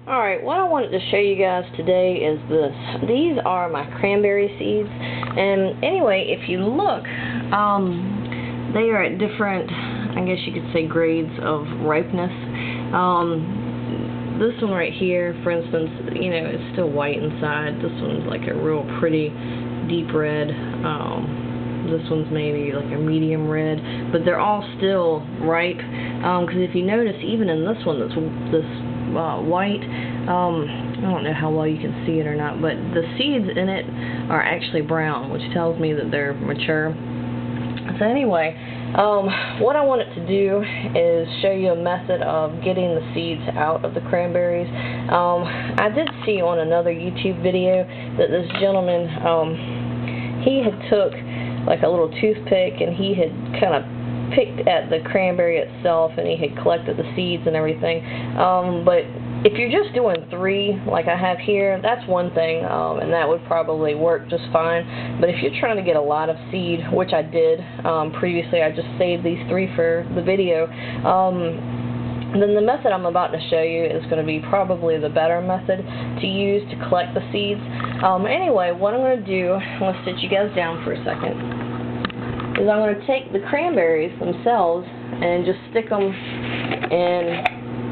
Alright, what I wanted to show you guys today is this. These are my cranberry seeds, and anyway, if you look, they are at different, I guess you could say, grades of ripeness. This one right here, for instance, you know, it's still white inside. This one's like a real pretty deep red. This one's maybe like a medium red, but they're all still ripe. Because if you notice, even in this one, this white, I don't know how well you can see it or not, but the seeds in it are actually brown, which tells me that they're mature. So anyway, what I wanted to do is show you a method of getting the seeds out of the cranberries. I did see on another YouTube video that this gentleman, he had took like a little toothpick and he had kind of picked at the cranberry itself and he had collected the seeds and everything. But if you're just doing 3 like I have here, that's one thing, and that would probably work just fine. But if you're trying to get a lot of seed, which I did previously, I just saved these 3 for the video, then the method I'm about to show you is going to be probably the better method to use to collect the seeds. Anyway, what I'm going to do, I'm going to sit you guys down for a second, is I'm going to take the cranberries themselves and just stick them in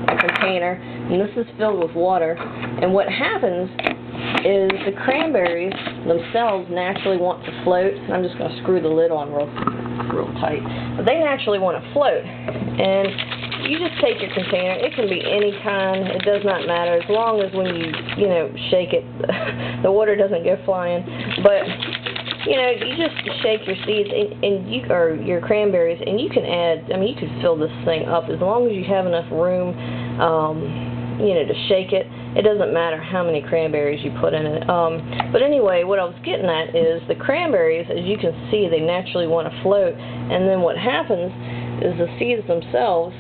a container, and this is filled with water, and what happens is the cranberries themselves naturally want to float. I'm just going to screw the lid on real tight, but they naturally want to float, and you just take your container. It can be any kind, it does not matter, as long as when you know, shake it, the water doesn't go flying. But you know, you just shake your seeds or your cranberries, and you can add, I mean, you can fill this thing up as long as you have enough room, you know, to shake it. It doesn't matter how many cranberries you put in it. But anyway, what I was getting at is the cranberries, as you can see, they naturally want to float, and then what happens is the seeds themselves,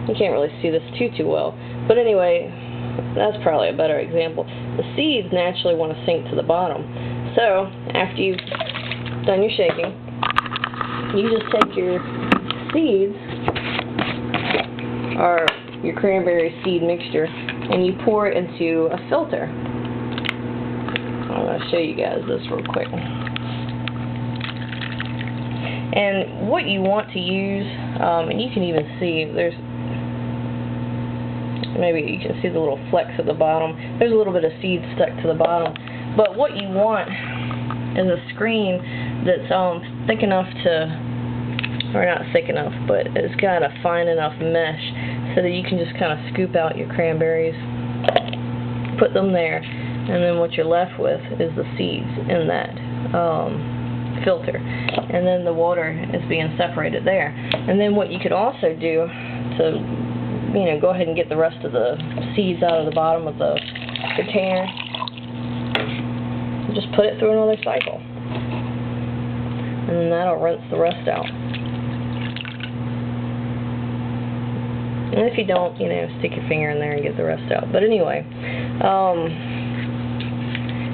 you can't really see this too well, but anyway, that's probably a better example. The seeds naturally want to sink to the bottom. So, after you've done your shaking, you just take your seeds, or your cranberry seed mixture, and you pour it into a filter. I'm going to show you guys this real quick. And what you want to use, and you can even see, maybe you can see the little flecks at the bottom. There's a little bit of seed stuck to the bottom. But what you want is a screen that's thick enough to, or not thick enough, but it's got a fine enough mesh so that you can just kind of scoop out your cranberries, put them there, and then what you're left with is the seeds in that filter. And then the water is being separated there. And then what you could also do to, you know, go ahead and get the rest of the seeds out of the bottom of the container, just put it through another cycle, and then that'll rinse the rest out. And if you don't, you know, stick your finger in there and get the rest out. But anyway,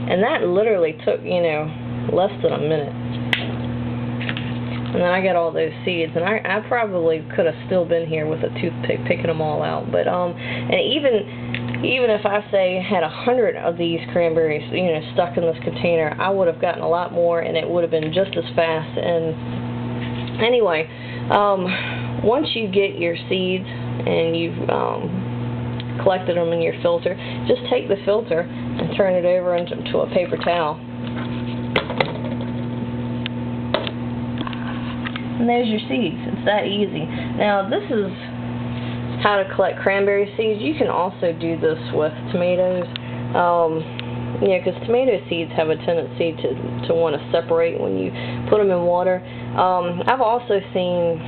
and that literally took, you know, less than a minute. And then I got all those seeds, and I probably could have still been here with a toothpick picking them all out. But and even if I say had 100 of these cranberries, you know, stuck in this container, I would have gotten a lot more, and it would have been just as fast. And anyway, once you get your seeds and you've collected them in your filter, just take the filter and turn it over into a paper towel. And there's your seeds. It's that easy. Now, this is how to collect cranberry seeds. You can also do this with tomatoes. You know, because tomato seeds have a tendency to want to separate when you put them in water. I've also seen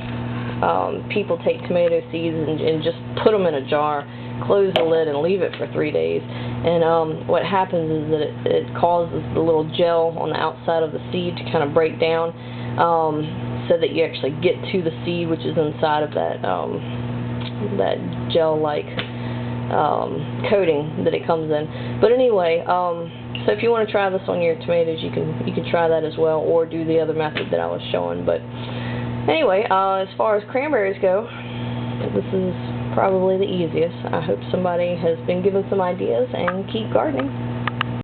people take tomato seeds and just put them in a jar, close the lid, and leave it for 3 days. And what happens is that it causes the little gel on the outside of the seed to kind of break down, so that you actually get to the seed, which is inside of that that gel-like coating that it comes in. But anyway, so if you want to try this on your tomatoes, you can try that as well, or do the other method that I was showing. But anyway, as far as cranberries go, this is probably the easiest. I hope somebody has been given some ideas, and keep gardening.